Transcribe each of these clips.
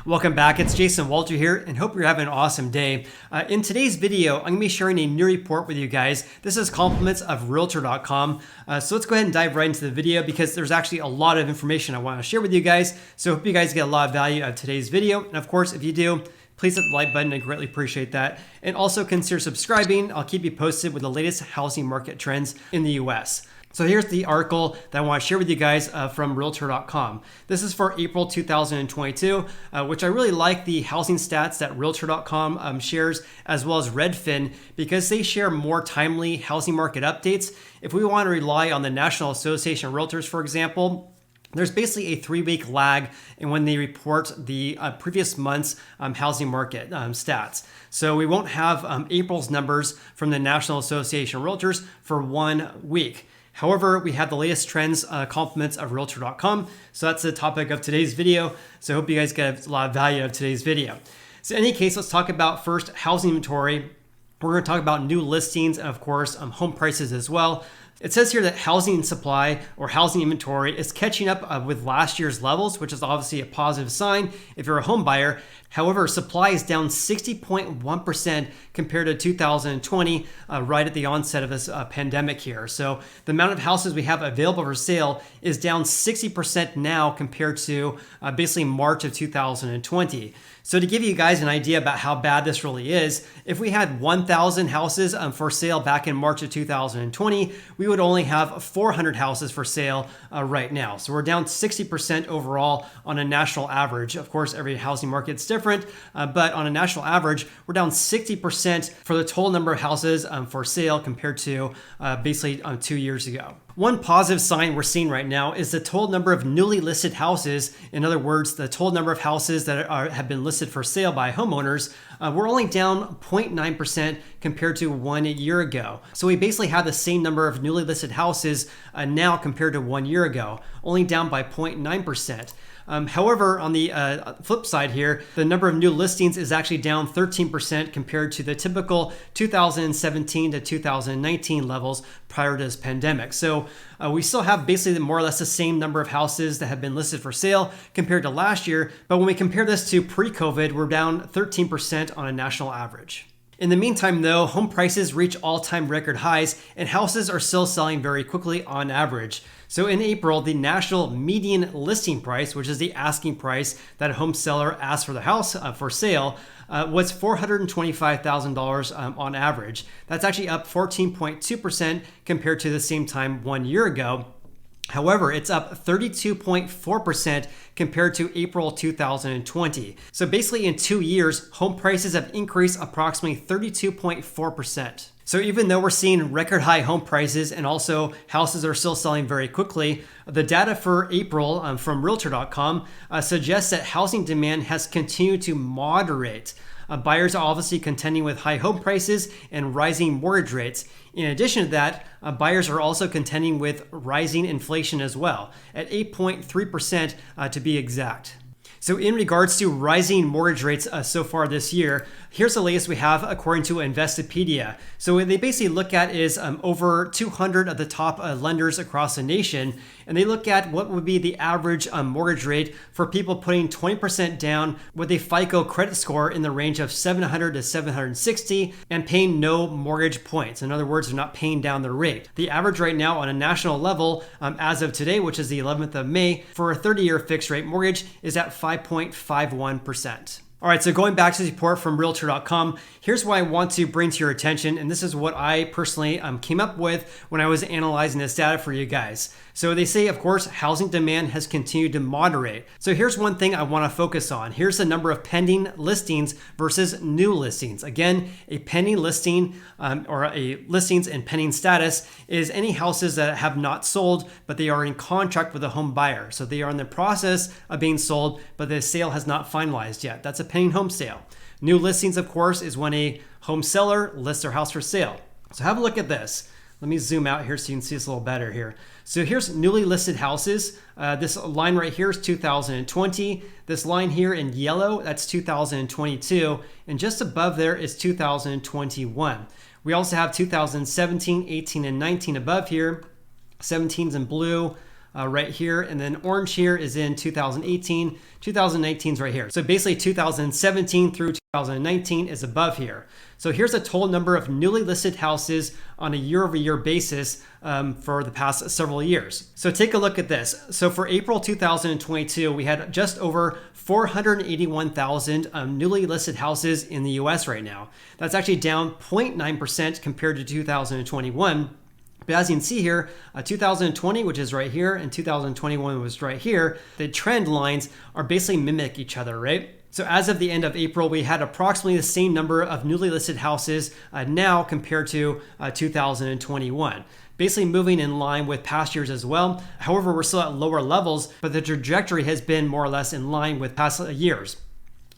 Welcome back, it's JWalter here and hope you're having an awesome day. In today's video, I'm going to be sharing a new report with you guys. This is compliments of Realtor.com. So let's go ahead and dive right into the video because there's actually a lot of information I want to share with you guys. So I hope you guys get a lot of value out of today's video. And of course, if you do, please hit the like button. I greatly appreciate that. And also consider subscribing. I'll keep you posted with the latest housing market trends in the US. So here's the article that I want to share with you guys from Realtor.com. This is for April 2022, which I really like the housing stats that Realtor.com shares, as well as Redfin, because they share more timely housing market updates. If we want to rely on the National Association of Realtors, for example, there's basically a 3-week lag in when they report the previous month's housing market stats. So we won't have April's numbers from the National Association of Realtors for 1 week. However, we have the latest trends, compliments of Realtor.com. So that's the topic of today's video. So I hope you guys get a lot of value out of today's video. So in any case, let's talk about first housing inventory. We're going to talk about new listings and of course home prices as well. It says here that housing supply or housing inventory is catching up with last year's levels, which is obviously a positive sign if you're a home buyer. However, supply is down 60.1% compared to 2020, right at the onset of this pandemic here. So the amount of houses we have available for sale is down 60% now compared to basically March of 2020. So to give you guys an idea about how bad this really is, if we had 1,000 houses for sale back in March of 2020, we would only have 400 houses for sale right now. So we're down 60% overall on a national average. Of course, every housing market's different, but on a national average, we're down 60% for the total number of houses for sale compared to basically 2 years ago. One positive sign we're seeing right now is the total number of newly listed houses. In other words, the total number of houses that have been listed for sale by homeowners, we're only down 0.9% compared to 1 year ago. So we basically have the same number of newly listed houses now compared to 1 year ago, only down by 0.9%. However, on the flip side here, the number of new listings is actually down 13% compared to the typical 2017 to 2019 levels prior to this pandemic. So we still have basically more or less the same number of houses that have been listed for sale compared to last year. But when we compare this to pre-COVID, we're down 13% on a national average. In the meantime, though, home prices reach all-time record highs and houses are still selling very quickly on average. So in April, the national median listing price, which is the asking price that a home seller asks for the house for sale, was $425,000 on average. That's actually up 14.2% compared to the same time 1 year ago. However, it's up 32.4% compared to April 2020. So basically in 2 years, home prices have increased approximately 32.4%. So even though we're seeing record high home prices and also houses are still selling very quickly, the data for April from Realtor.com suggests that housing demand has continued to moderate. Buyers are obviously contending with high home prices and rising mortgage rates. In addition to that, buyers are also contending with rising inflation as well, at 8.3% to be exact. So in regards to rising mortgage rates so far this year, here's the latest we have according to Investopedia. So what they basically look at is over 200 of the top lenders across the nation, and they look at what would be the average mortgage rate for people putting 20% down with a FICO credit score in the range of 700 to 760 and paying no mortgage points. In other words, they're not paying down their rate. The average right now on a national level as of today, which is the 11th of May, for a 30-year fixed rate mortgage is at 5.51%. All right, so going back to the report from Realtor.com, here's what I want to bring to your attention, and this is what I personally came up with when I was analyzing this data for you guys. So they say, of course, housing demand has continued to moderate. So here's one thing I want to focus on. Here's the number of pending listings versus new listings. Again, a pending listing or a listings in pending status is any houses that have not sold, but they are in contract with a home buyer. So they are in the process of being sold, but the sale has not finalized yet. That's a pending home sale. New listings, of course, is when a home seller lists their house for sale. So have a look at this. Let me zoom out here so you can see this a little better here. So here's newly listed houses. This line right here is 2020. This line here in yellow, that's 2022. And just above there is 2021. We also have 2017, 18, and 19 above here. 17's in blue. right here, and then orange here is in 2018. 2019 is right here. So basically 2017 through 2019 is above here. So here's a total number of newly listed houses on a year-over-year basis for the past several years. So take a look at this. So for April 2022, we had just over 481,000 newly listed houses in the US right now. That's actually down 0.9% compared to 2021. But as you can see here, 2020, which is right here, and 2021 was right here, the trend lines are basically mimic each other, right? So as of the end of April, we had approximately the same number of newly listed houses now compared to 2021. Basically moving in line with past years as well. However, we're still at lower levels, but the trajectory has been more or less in line with past years.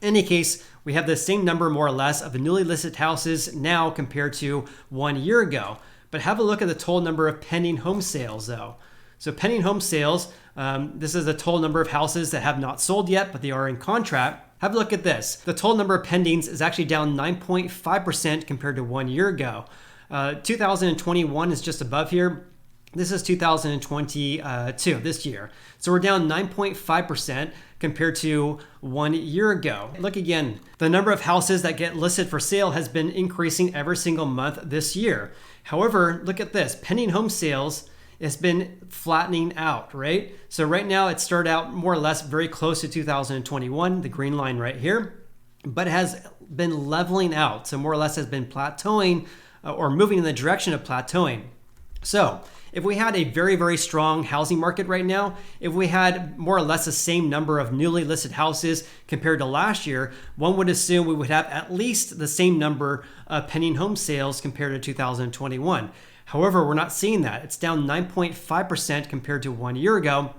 In any case, we have the same number more or less of newly listed houses now compared to 1 year ago. But have a look at the total number of pending home sales though. So pending home sales, this is the total number of houses that have not sold yet, but they are in contract. Have a look at this. The total number of pendings is actually down 9.5% compared to 1 year ago. 2021 is just above here. This is 2022, this year. So we're down 9.5% compared to 1 year ago. Look again, the number of houses that get listed for sale has been increasing every single month this year. However, look at this, pending home sales has been flattening out, right? So right now it started out more or less very close to 2021, the green line right here, but it has been leveling out. So more or less has been plateauing or moving in the direction of plateauing. So if we had a very, very strong housing market right now, if we had more or less the same number of newly listed houses compared to last year, one would assume we would have at least the same number of pending home sales compared to 2021. However, we're not seeing that. It's down 9.5% compared to 1 year ago,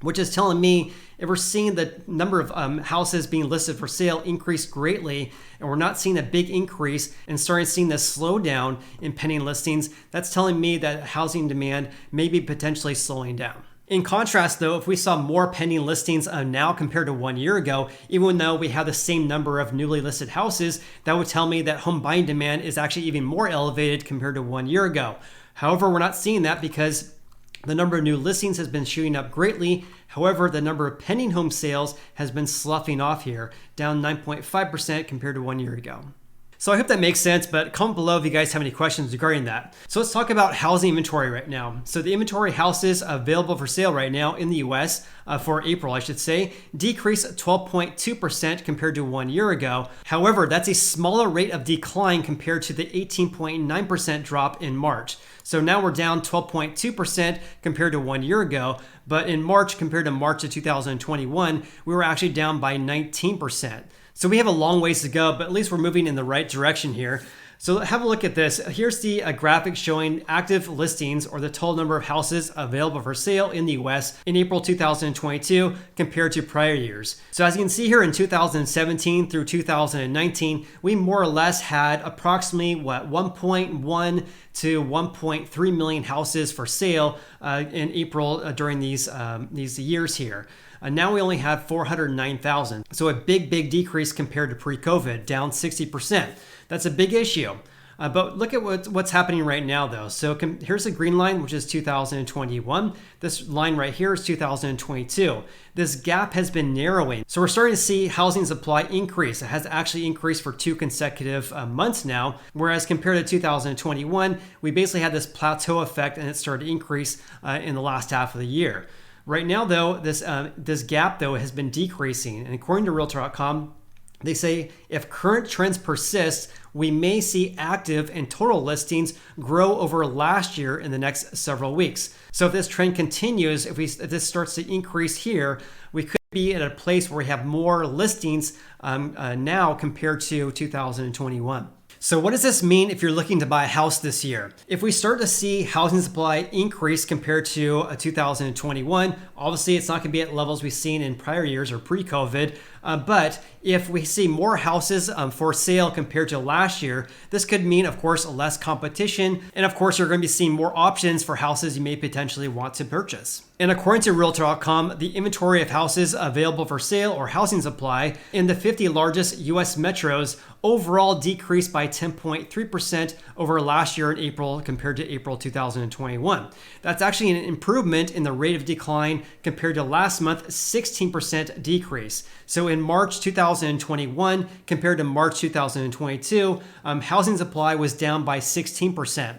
which is telling me if we're seeing the number of houses being listed for sale increase greatly, and we're not seeing a big increase and starting seeing this slowdown in pending listings, that's telling me that housing demand may be potentially slowing down. In contrast though, if we saw more pending listings now compared to 1 year ago, even though we have the same number of newly listed houses, that would tell me that home buying demand is actually even more elevated compared to 1 year ago. However, we're not seeing that because the number of new listings has been shooting up greatly. However, the number of pending home sales has been sloughing off here, down 9.5% compared to 1 year ago. So I hope that makes sense, but comment below if you guys have any questions regarding that. So let's talk about housing inventory right now. So the inventory houses available for sale right now in the US for April, I should say, decreased 12.2% compared to 1 year ago. However, that's a smaller rate of decline compared to the 18.9% drop in March. So now we're down 12.2% compared to 1 year ago, but in March compared to March of 2021, we were actually down by 19%. So we have a long ways to go, but at least we're moving in the right direction here. So have a look at this. Here's the graphic showing active listings, or the total number of houses available for sale in the US in April 2022 compared to prior years. So as you can see here, in 2017 through 2019, we more or less had approximately 1.1 to 1.3 million houses for sale in April during these years here. Now we only have 409,000. So a big decrease compared to pre-COVID, down 60%. That's a big issue. But look at what's happening right now though. So here's the green line, which is 2021. This line right here is 2022. This gap has been narrowing. So we're starting to see housing supply increase. It has actually increased for 2 consecutive months now. Whereas compared to 2021, we basically had this plateau effect and it started to increase in the last half of the year. Right now though, this gap though has been decreasing. And according to Realtor.com, they say if current trends persist, we may see active and total listings grow over last year in the next several weeks. So if this trend continues, if this starts to increase here, we could be at a place where we have more listings now compared to 2021. So what does this mean if you're looking to buy a house this year? If we start to see housing supply increase compared to 2021, obviously it's not going to be at levels we've seen in prior years or pre-COVID, But if we see more houses for sale compared to last year, this could mean, of course, less competition. And of course, you're going to be seeing more options for houses you may potentially want to purchase. And according to Realtor.com, the inventory of houses available for sale or housing supply in the 50 largest US metros overall decreased by 10.3% over last year in April compared to April 2021. That's actually an improvement in the rate of decline compared to last month, 16% decrease. So in March 2021 compared to March 2022, housing supply was down by 16%.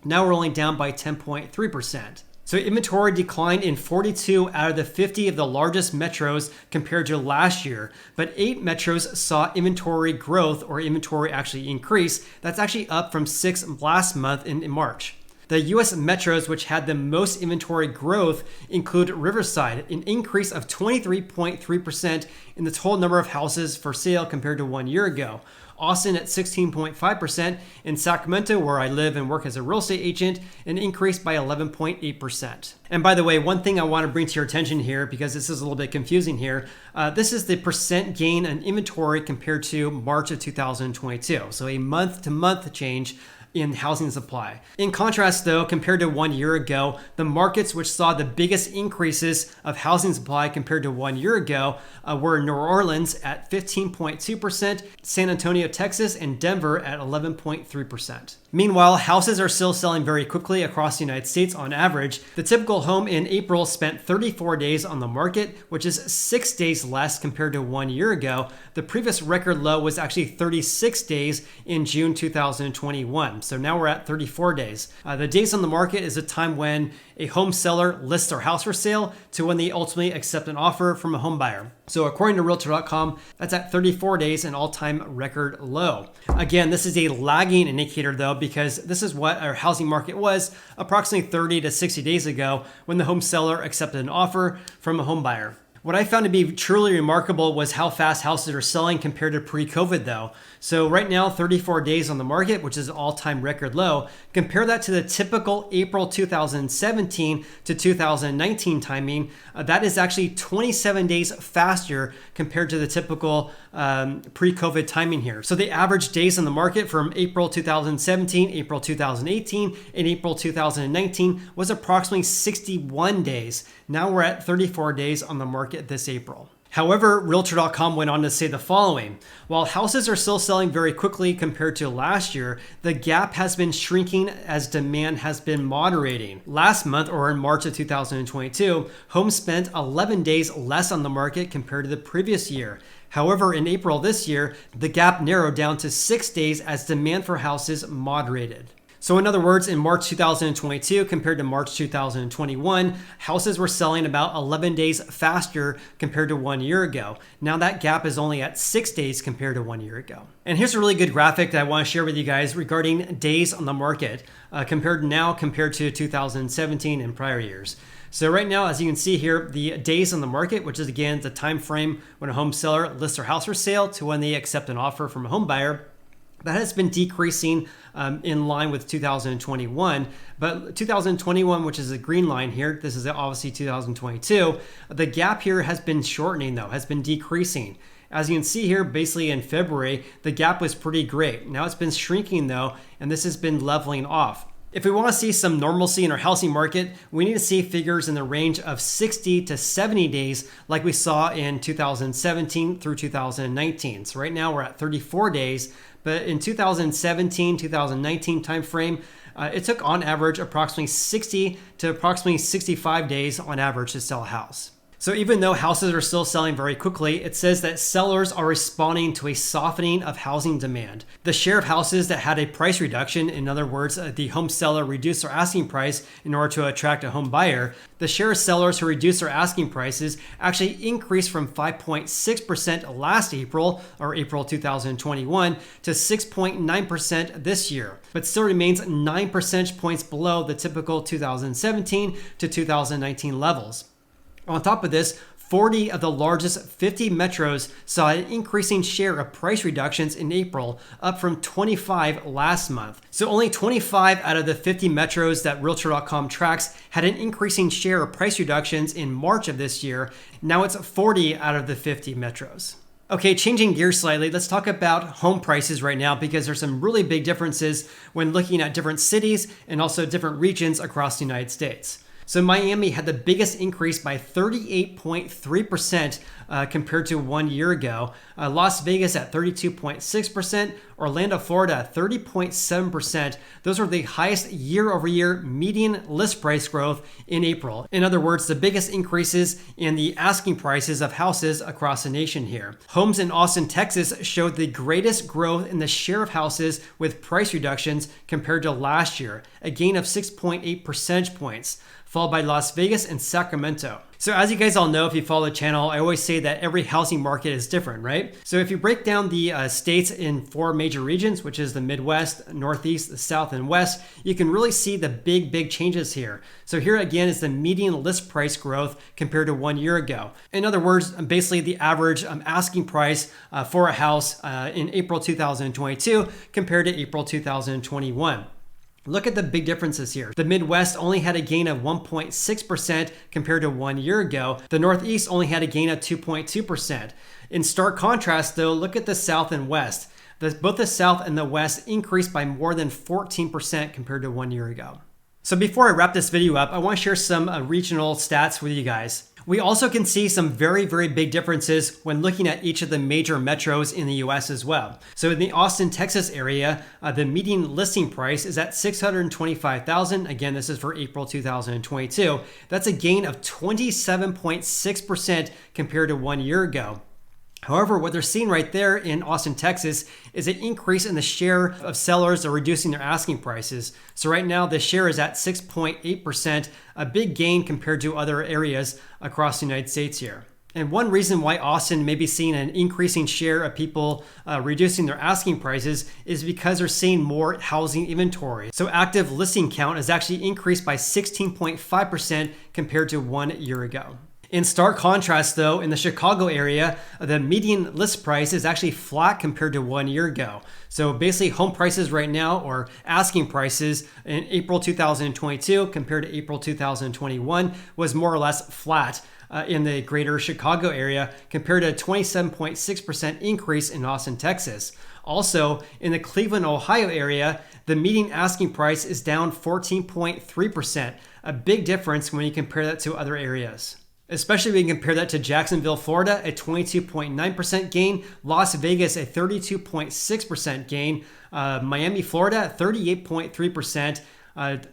Now we're only down by 10.3%. So inventory declined in 42 out of the 50 of the largest metros compared to last year, but 8 metros saw inventory growth or inventory actually increase. That's actually up from 6 last month in March. The US metros which had the most inventory growth include Riverside, an increase of 23.3% in the total number of houses for sale compared to 1 year ago. Austin at 16.5%, and Sacramento, where I live and work as a real estate agent, an increase by 11.8%. And by the way, one thing I want to bring to your attention here, because this is a little bit confusing here, this is the percent gain in inventory compared to March of 2022. So a month-to-month change in housing supply. In contrast though, compared to 1 year ago, the markets which saw the biggest increases of housing supply compared to 1 year ago were New Orleans at 15.2%, San Antonio, Texas, and Denver at 11.3%. Meanwhile, houses are still selling very quickly across the United States on average. The typical home in April spent 34 days on the market, which is 6 days less compared to 1 year ago. The previous record low was actually 36 days in June 2021. So now we're at 34 days. The days on the market is a time when a home seller lists their house for sale to when they ultimately accept an offer from a home buyer. So according to Realtor.com, that's at 34 days, an all-time record low. Again, this is a lagging indicator though, because this is what our housing market was approximately 30 to 60 days ago when the home seller accepted an offer from a home buyer. What I found to be truly remarkable was how fast houses are selling compared to pre-COVID though. So right now, 34 days on the market, which is an all-time record low. Compare that to the typical April 2017 to 2019 timing. That is actually 27 days faster compared to the typical pre-COVID timing here. So the average days on the market from April 2017, April 2018, and April 2019 was approximately 61 days. Now we're at 34 days on the market this April. However, Realtor.com went on to say the following: while houses are still selling very quickly compared to last year, the gap has been shrinking as demand has been moderating. Last month, or in March of 2022, homes spent 11 days less on the market compared to the previous year. However, in April this year, the gap narrowed down to 6 days as demand for houses moderated. So in other words, in March 2022 compared to March 2021, houses were selling about 11 days faster compared to 1 year ago. Now that gap is only at 6 days compared to 1 year ago. And here's a really good graphic that I want to share with you guys regarding days on the market compared to 2017 and prior years. So right now, as you can see here, the days on the market, which is again the time frame when a home seller lists their house for sale to when they accept an offer from a home buyer, that has been decreasing in line with 2021. But 2021, which is a green line here, this is obviously 2022, the gap here has been shortening though, has been decreasing. As you can see here, basically in February, the gap was pretty great. Now it's been shrinking though, and this has been leveling off. If we want to see some normalcy in our housing market, we need to see figures in the range of 60 to 70 days like we saw in 2017 through 2019. So right now we're at 34 days, but in 2017, 2019 timeframe, it took on average approximately 60 to approximately 65 days on average to sell a house. So even though houses are still selling very quickly, it says that sellers are responding to a softening of housing demand. The share of houses that had a price reduction, in other words, the home seller reduced their asking price in order to attract a home buyer, the share of sellers who reduced their asking prices actually increased from 5.6% last April, or April 2021, to 6.9% this year, but still remains 9 percentage points below the typical 2017 to 2019 levels. On top of this, 40 of the largest 50 metros saw an increasing share of price reductions in April, up from 25 last month. So only 25 out of the 50 metros that Realtor.com tracks had an increasing share of price reductions in March of this year. Now it's 40 out of the 50 metros. Okay, changing gears slightly, let's talk about home prices right now because there's some really big differences when looking at different cities and also different regions across the United States. So Miami had the biggest increase by 38.3% compared to 1 year ago. Las Vegas at 32.6%, Orlando, Florida at 30.7%. Those are the highest year-over-year median list price growth in April. In other words, the biggest increases in the asking prices of houses across the nation here. Homes in Austin, Texas showed the greatest growth in the share of houses with price reductions compared to last year, a gain of 6.8 percentage points, followed by Las Vegas and Sacramento. So as you guys all know, if you follow the channel, I always say that every housing market is different, right? So if you break down the states in 4 major regions, which is the Midwest, Northeast, the South, and West, you can really see the big changes here. So here again is the median list price growth compared to 1 year ago. In other words, basically the average asking price for a house in April 2022 compared to April 2021. Look at the big differences here. The Midwest only had a gain of 1.6% compared to 1 year ago. The Northeast only had a gain of 2.2%. In stark contrast though, look at the South and West. Both the South and the West increased by more than 14% compared to 1 year ago. So before I wrap this video up, I want to share some regional stats with you guys. We also can see some very big differences when looking at each of the major metros in the US as well. So in the Austin, Texas area, the median listing price is at $625,000. Again, this is for April 2022. That's a gain of 27.6% compared to 1 year ago. However, what they're seeing right there in Austin, Texas is an increase in the share of sellers that are reducing their asking prices. So right now the share is at 6.8%, a big gain compared to other areas across the United States here. And one reason why Austin may be seeing an increasing share of people reducing their asking prices is because they're seeing more housing inventory. So active listing count has actually increased by 16.5% compared to 1 year ago. In stark contrast though, in the Chicago area, the median list price is actually flat compared to 1 year ago. So basically home prices right now, or asking prices in April 2022 compared to April 2021 was more or less flat in the greater Chicago area compared to a 27.6% increase in Austin, Texas. Also, in the Cleveland, Ohio area, the median asking price is down 14.3%, a big difference when you compare that to other areas. Especially when you compare that to Jacksonville, Florida, a 22.9% gain, Las Vegas, a 32.6% gain, Miami, Florida, 38.3%,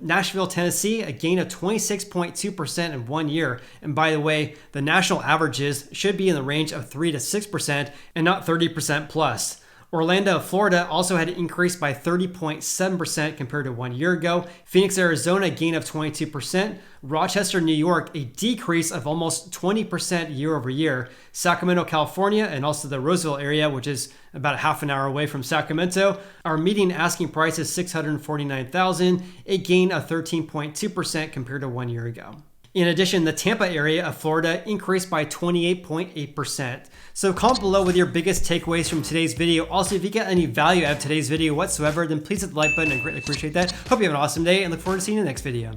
Nashville, Tennessee, a gain of 26.2% in 1 year. And by the way, the national averages should be in the range of 3 to 6% and not 30% plus. Orlando, Florida also had an increase by 30.7% compared to 1 year ago. Phoenix, Arizona, a gain of 22%. Rochester, New York, a decrease of almost 20% year over year. Sacramento, California, and also the Roseville area, which is about a half an hour away from Sacramento. Our median asking price is $649,000, a gain of 13.2% compared to 1 year ago. In addition, the Tampa area of Florida increased by 28.8%. So comment below with your biggest takeaways from today's video. Also, if you get any value out of today's video whatsoever, then please hit the like button. I greatly appreciate that. Hope you have an awesome day and look forward to seeing you in the next video.